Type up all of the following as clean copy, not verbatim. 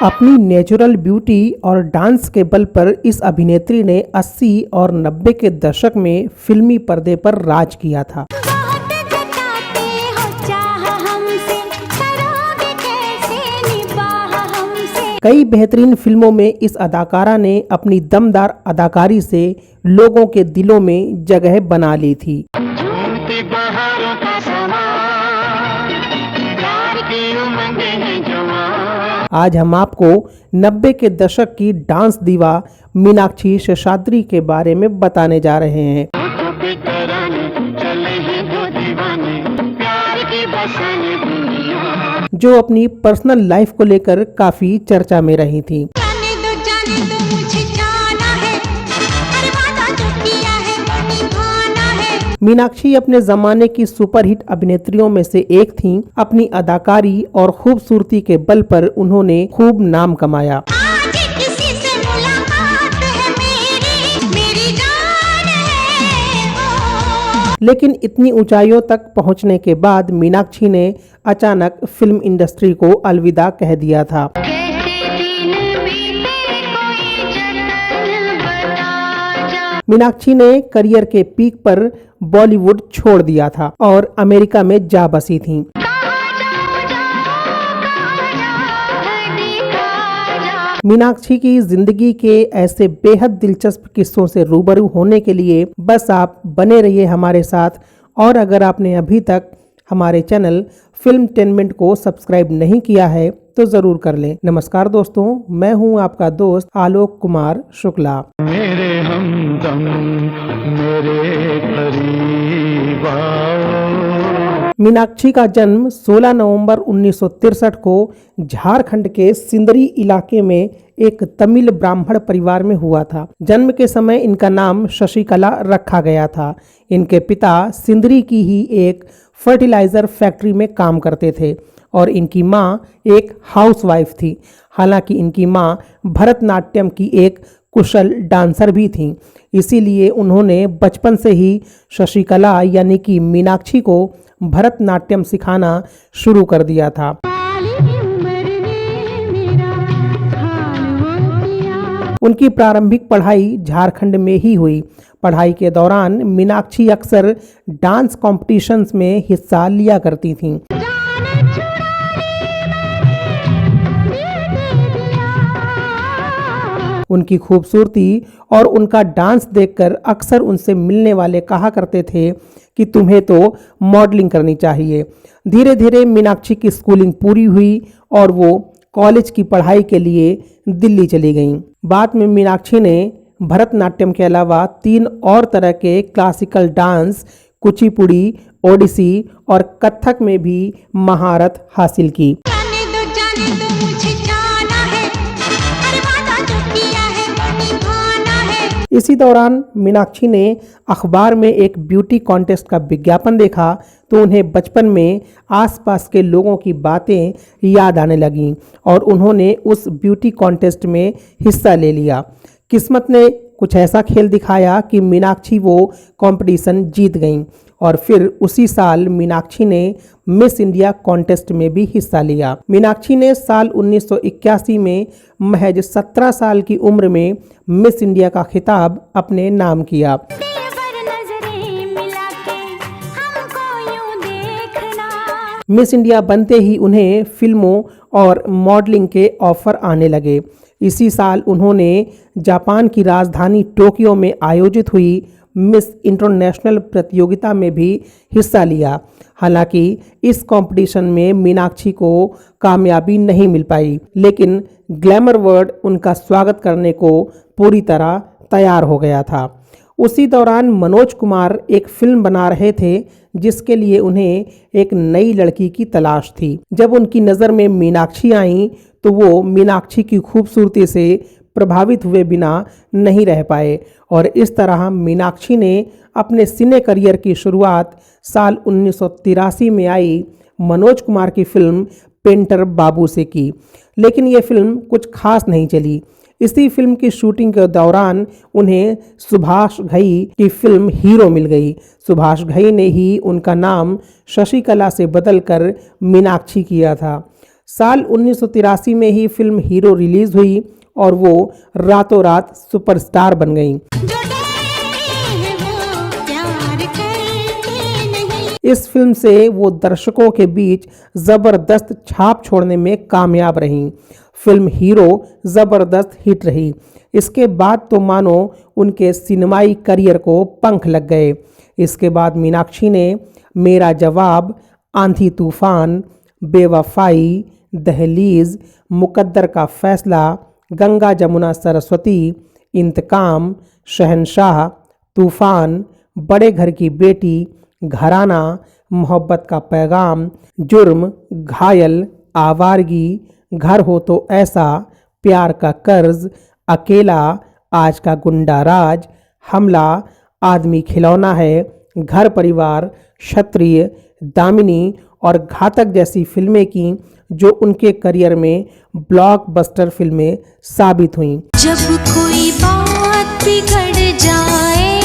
अपनी natural beauty और dance के बल पर इस अभिनेत्री ने 80 और 90 के दशक में फिल्मी पर्दे पर राज किया था। कई बेहतरीन फिल्मों में इस अदाकारा ने अपनी दमदार अदाकारी से लोगों के दिलों में जगह बना ली थी। आज हम आपको 90 के दशक की डांस दीवा मीनाक्षी शेषाद्री के बारे में बताने जा रहे हैं, जो अपनी पर्सनल लाइफ को लेकर काफी चर्चा में रही थी। मीनाक्षी अपने जमाने की सुपरहिट अभिनेत्रियों में से एक थीं। अपनी अदाकारी और खूबसूरती के बल पर उन्होंने खूब नाम कमाया। लेकिन इतनी ऊंचाइयों तक पहुंचने के बाद मीनाक्षी ने अचानक फिल्म इंडस्ट्री को अलविदा कह दिया था। मीनाक्षी ने करियर के पीक पर बॉलीवुड छोड़ दिया था और अमेरिका में जा बसी थीं। मीनाक्षी की जिंदगी के ऐसे बेहद दिलचस्प किस्सों से रूबरू होने के लिए बस आप बने रहिए हमारे साथ। और अगर आपने अभी तक हमारे चैनल फिल्मटेनमेंट को सब्सक्राइब नहीं किया है तो जरूर कर लें। नमस्कार दोस्तों, मैं हूं आपका दोस्त आलोक कुमार शुक्ला। मेरे हमदम मेरे करीब आओ। मीनाक्षी का जन्म 16 नवंबर 1963 को झारखंड के सिंदरी इलाके में एक तमिल ब्राह्मण परिवार में हुआ था। जन्म के समय इनका नाम शशिकला रखा गया था। इनके पिता सिंदरी की ही एक फर्टिलाइजर फैक्ट्री में काम करते थे और इनकी माँ एक हाउसवाइफ थी। हालांकि इनकी माँ भरतनाट्यम की एक कुशल डांसर भी थीं, इसीलिए उन्होंने बचपन से ही शशिकला यानी कि मीनाक्षी को भरतनाट्यम सिखाना शुरू कर दिया था। उनकी प्रारंभिक पढ़ाई झारखंड में ही हुई। पढ़ाई के दौरान मीनाक्षी अक्सर डांस कॉम्पिटिशन्स में हिस्सा लिया करती थीं। उनकी खूबसूरती और उनका डांस देखकर अक्सर उनसे मिलने वाले कहा करते थे कि तुम्हें तो मॉडलिंग करनी चाहिए। धीरे धीरे मीनाक्षी की स्कूलिंग पूरी हुई और वो कॉलेज की पढ़ाई के लिए दिल्ली चली गईं। बाद में मीनाक्षी ने भरतनाट्यम के अलावा 3 और तरह के क्लासिकल डांस, कुचिपुड़ी, ओडिसी और कथक में भी महारत हासिल की। इसी दौरान मीनाक्षी ने अखबार में एक ब्यूटी कॉन्टेस्ट का विज्ञापन देखा तो उन्हें बचपन में आसपास के लोगों की बातें याद आने लगीं और उन्होंने उस ब्यूटी कॉन्टेस्ट में हिस्सा ले लिया। किस्मत ने कुछ ऐसा खेल दिखाया कि मीनाक्षी वो कंपटीशन जीत गईं और फिर उसी साल मीनाक्षी ने मिस इंडिया कॉन्टेस्ट में भी हिस्सा लिया। मीनाक्षी ने साल 1981 में महज 17 साल की उम्र में मिस इंडिया का खिताब अपने नाम किया। मिस इंडिया बनते ही उन्हें फिल्मों और मॉडलिंग के ऑफर आने लगे। इसी साल उन्होंने जापान की राजधानी टोक्यो में आयोजित हुई मिस इंटरनेशनल प्रतियोगिता में भी हिस्सा लिया। हालांकि इस कंपटीशन में मीनाक्षी को कामयाबी नहीं मिल पाई, लेकिन ग्लैमर वर्ल्ड उनका स्वागत करने को पूरी तरह तैयार हो गया था। उसी दौरान मनोज कुमार एक फिल्म बना रहे थे जिसके लिए उन्हें एक नई लड़की की तलाश थी। जब उनकी नज़र में मीनाक्षी आई तो वो मीनाक्षी की खूबसूरती से प्रभावित हुए बिना नहीं रह पाए और इस तरह मीनाक्षी ने अपने सिने करियर की शुरुआत साल 1983 में आई मनोज कुमार की फिल्म पेंटर बाबू से की। लेकिन ये फिल्म कुछ खास नहीं चली। इसी फिल्म की शूटिंग के दौरान उन्हें सुभाष घई की फिल्म हीरो मिल गई। सुभाष घई ने ही उनका नाम शशिकला से बदलकर मीनाक्षी किया था। साल 1983 में ही फिल्म हीरो रिलीज हुई और वो रातों रात सुपरस्टार बन गईं। इस फिल्म से वो दर्शकों के बीच जबरदस्त छाप छोड़ने में कामयाब रहीं। फिल्म हीरो जबरदस्त हिट रही। इसके बाद तो मानो उनके सिनेमाई करियर को पंख लग गए। इसके बाद मीनाक्षी ने मेरा जवाब, आंधी तूफान, बेवफाई, दहलीज, मुकद्दर का फैसला, गंगा जमुना सरस्वती, इंतकाम, शहंशाह, तूफान, बड़े घर की बेटी, घराना, मोहब्बत का पैगाम, जुर्म, घायल, आवारगी, घर हो तो ऐसा, प्यार का कर्ज, अकेला, आज का गुंडा राज, हमला, आदमी खिलौना है, घर परिवार, क्षत्रिय, दामिनी और घातक जैसी फिल्में की जो उनके करियर में ब्लॉकबस्टर फिल्में साबित हुईं। जब कोई बात बिगड़ जाए,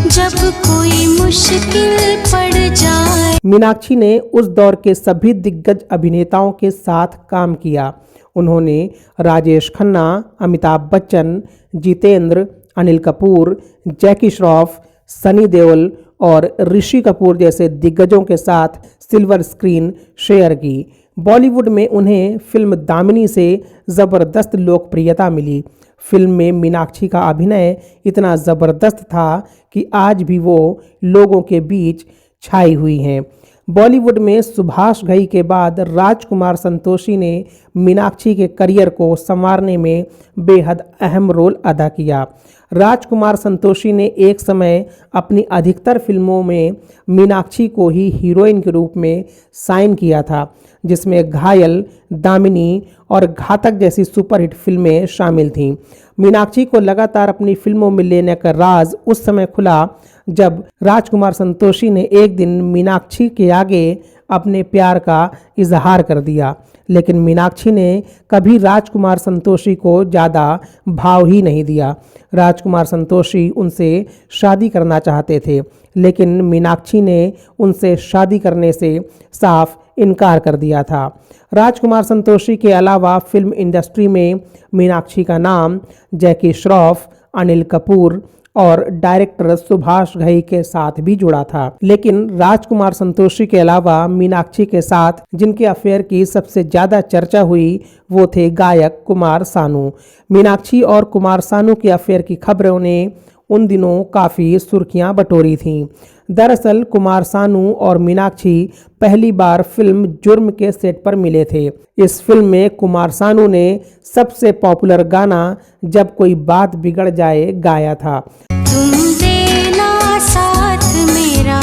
जब कोई मुश्किल पड़ जाए। मीनाक्षी ने उस दौर के सभी दिग्गज अभिनेताओं के साथ काम किया। उन्होंने राजेश खन्ना, अमिताभ बच्चन, जितेंद्र, अनिल कपूर, जैकी श्रॉफ, सनी देओल और ऋषि कपूर जैसे दिग्गजों के साथ सिल्वर स्क्रीन शेयर की। बॉलीवुड में उन्हें फिल्म दामिनी से ज़बरदस्त लोकप्रियता मिली। फिल्म में मीनाक्षी का अभिनय इतना ज़बरदस्त था कि आज भी वो लोगों के बीच छाई हुई हैं। बॉलीवुड में सुभाष घई के बाद राजकुमार संतोषी ने मीनाक्षी के करियर को संवारने में बेहद अहम रोल अदा किया। राजकुमार संतोषी ने एक समय अपनी अधिकतर फिल्मों में मीनाक्षी को ही हीरोइन के रूप में साइन किया था, जिसमें घायल, दामिनी और घातक जैसी सुपरहिट फिल्में शामिल थीं। मीनाक्षी को लगातार अपनी फिल्मों में लेने का राज उस समय खुला जब राजकुमार संतोषी ने एक दिन मीनाक्षी के आगे अपने प्यार का इजहार कर दिया। लेकिन मीनाक्षी ने कभी राजकुमार संतोषी को ज़्यादा भाव ही नहीं दिया। राजकुमार संतोषी उनसे शादी करना चाहते थे, लेकिन मीनाक्षी ने उनसे शादी करने से साफ इनकार कर दिया था। राजकुमार संतोषी के अलावा फिल्म इंडस्ट्री में मीनाक्षी का नाम जैकी श्रॉफ, अनिल कपूर और डायरेक्टर सुभाष घई के साथ भी जुड़ा था। लेकिन राजकुमार संतोषी के अलावा मीनाक्षी के साथ जिनके अफेयर की सबसे ज़्यादा चर्चा हुई वो थे गायक कुमार सानू। मीनाक्षी और कुमार सानू के अफेयर की खबरों ने उन दिनों काफ़ी सुर्खियां बटोरी थीं। दरअसल कुमार सानू और मीनाक्षी पहली बार फिल्म जुर्म के सेट पर मिले थे। इस फिल्म में कुमार सानू ने सबसे पॉपुलर गाना जब कोई बात बिगड़ जाए गाया था। तुम देना साथ मेरा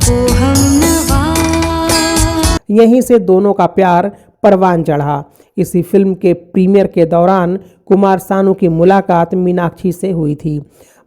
ओ हमनवा। यहीं से दोनों का प्यार परवान चढ़ा। इसी फिल्म के प्रीमियर के दौरान कुमार सानू की मुलाकात मीनाक्षी से हुई थी।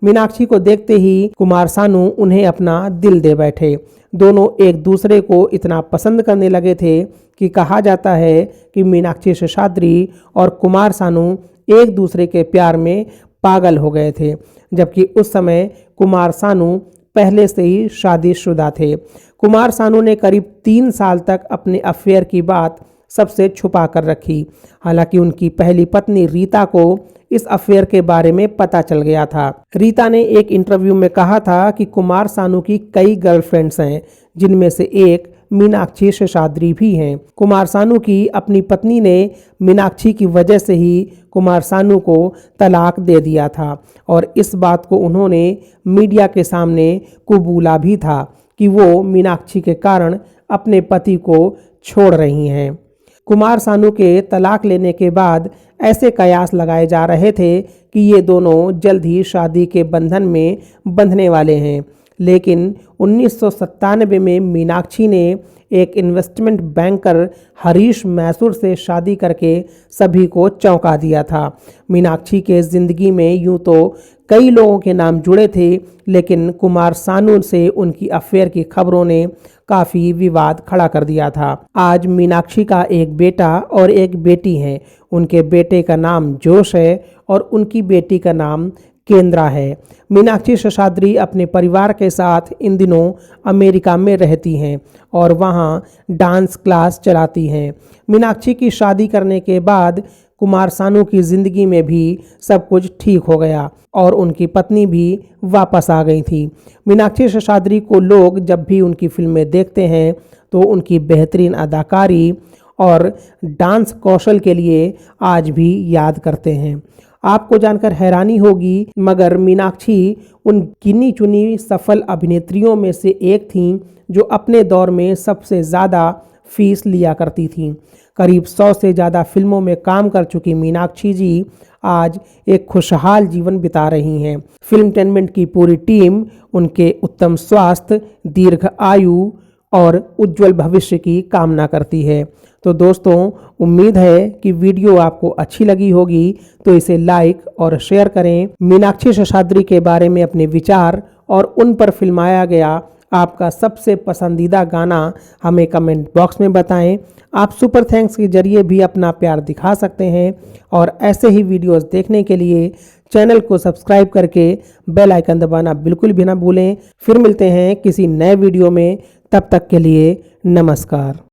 मीनाक्षी को देखते ही कुमार सानू उन्हें अपना दिल दे बैठे। दोनों एक दूसरे को इतना पसंद करने लगे थे कि कहा जाता है कि मीनाक्षी शेषाद्री और कुमार सानू एक दूसरे के प्यार में पागल हो गए थे, जबकि उस समय कुमार सानू पहले से ही शादीशुदा थे। कुमार सानू ने करीब 3 साल तक अपने अफेयर की बात सबसे छुपा कर रखी। हालांकि उनकी पहली पत्नी रीता को इस अफेयर के बारे में पता चल गया था। रीता ने एक इंटरव्यू में कहा था कि कुमार सानू की कई गर्लफ्रेंड्स हैं, जिनमें से एक मीनाक्षी शेषाद्री भी हैं। कुमार सानू की अपनी पत्नी ने मीनाक्षी की वजह से ही कुमार सानू को तलाक दे दिया था और इस बात को उन्होंने मीडिया के सामने कबूला भी था कि वो मीनाक्षी के कारण अपने पति को छोड़ रही हैं। कुमार सानू के तलाक लेने के बाद ऐसे कयास लगाए जा रहे थे कि ये दोनों जल्द ही शादी के बंधन में बंधने वाले हैं। लेकिन 1997 में मीनाक्षी ने एक इन्वेस्टमेंट बैंकर हरीश मैसूर से शादी करके सभी को चौंका दिया था। मीनाक्षी के ज़िंदगी में यूं तो कई लोगों के नाम जुड़े थे, लेकिन कुमार सानू से उनकी अफेयर की खबरों ने काफ़ी विवाद खड़ा कर दिया था। आज मीनाक्षी का एक बेटा और एक बेटी है। उनके बेटे का नाम जोश है और उनकी बेटी का नाम केंद्र है। मीनाक्षी शेषाद्री अपने परिवार के साथ इन दिनों अमेरिका में रहती हैं और वहाँ डांस क्लास चलाती हैं। मीनाक्षी की शादी करने के बाद कुमार सानू की ज़िंदगी में भी सब कुछ ठीक हो गया और उनकी पत्नी भी वापस आ गई थी। मीनाक्षी शेषाद्री को लोग जब भी उनकी फिल्में देखते हैं तो उनकी बेहतरीन अदाकारी और डांस कौशल के लिए आज भी याद करते हैं। आपको जानकर हैरानी होगी मगर मीनाक्षी उन गिनी चुनी सफल अभिनेत्रियों में से एक थीं जो अपने दौर में सबसे ज़्यादा फीस लिया करती थीं। करीब 100 से ज़्यादा फिल्मों में काम कर चुकी मीनाक्षी जी आज एक खुशहाल जीवन बिता रही हैं। फिल्मटेनमेंट की पूरी टीम उनके उत्तम स्वास्थ्य, दीर्घ आयु और उज्जवल भविष्य की कामना करती है। तो दोस्तों, उम्मीद है कि वीडियो आपको अच्छी लगी होगी, तो इसे लाइक और शेयर करें। मीनाक्षी शेषाद्री के बारे में अपने विचार और उन पर फिल्माया गया आपका सबसे पसंदीदा गाना हमें कमेंट बॉक्स में बताएं। आप सुपर थैंक्स के जरिए भी अपना प्यार दिखा सकते हैं और ऐसे ही वीडियोस देखने के लिए चैनल को सब्सक्राइब करके बेल आइकन दबाना बिल्कुल भी ना भूलें। फिर मिलते हैं किसी नए वीडियो में, तब तक के लिए नमस्कार।